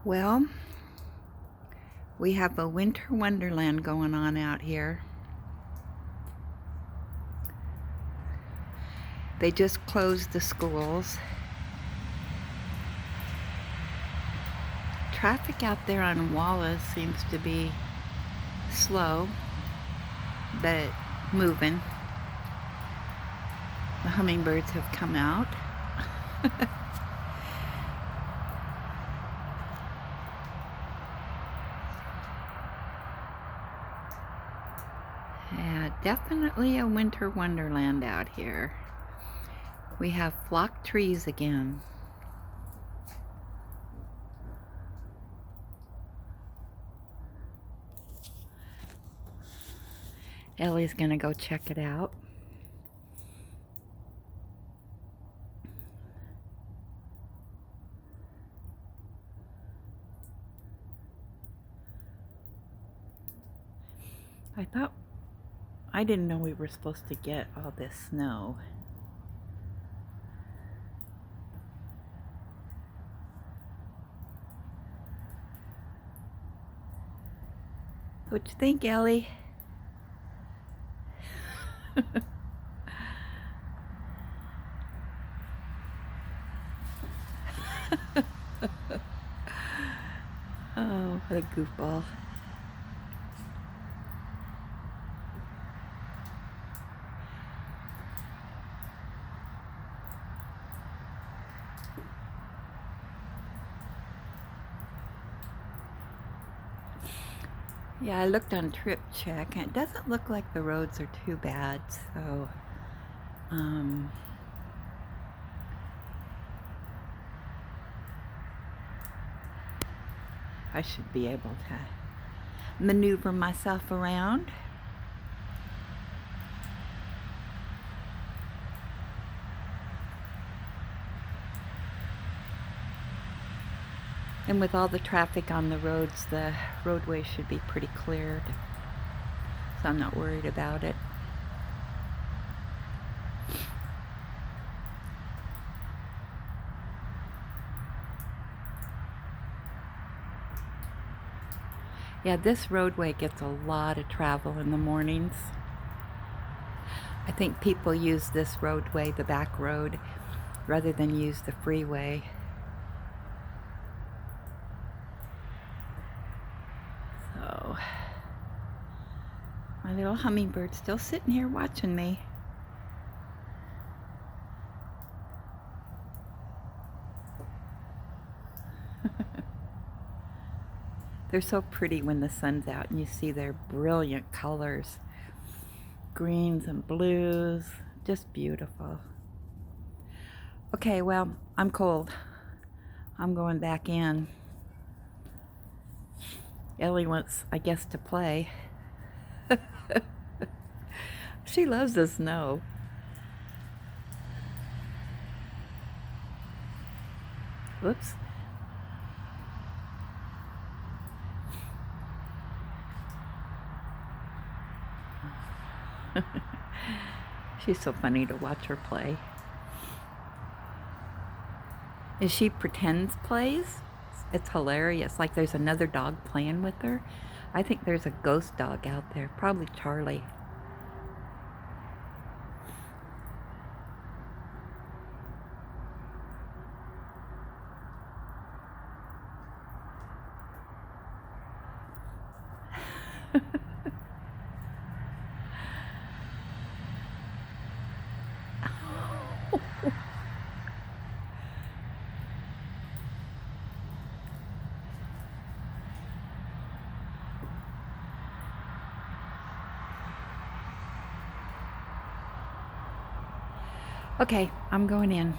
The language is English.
Well, we have a winter wonderland going on out here. They just closed the schools. Traffic out there on Wallace seems to be slow, but moving. The hummingbirds have come out. Yeah, definitely a winter wonderland out here. We have flock trees again. Ellie's gonna go check it out. I didn't know we were supposed to get all this snow. What you think, Ellie? Oh, what a goofball. Yeah, I looked on Trip Check, and it doesn't look like the roads are too bad, so I should be able to maneuver myself around. And with all the traffic on the roads, the roadway should be pretty cleared, so I'm not worried about it. Yeah, this roadway gets a lot of travel in the mornings. I think people use this roadway, the back road, rather than use the freeway. So, my little hummingbird's still sitting here watching me. They're so pretty when the sun's out and you see their brilliant colors. Greens and blues, just beautiful. Okay, well, I'm cold. I'm going back in. Ellie wants, I guess, to play. She loves the snow. Whoops. She's so funny to watch her play. If she pretends plays, it's hilarious. Like there's another dog playing with her. I think there's a ghost dog out there, probably Charlie. Okay, I'm going in.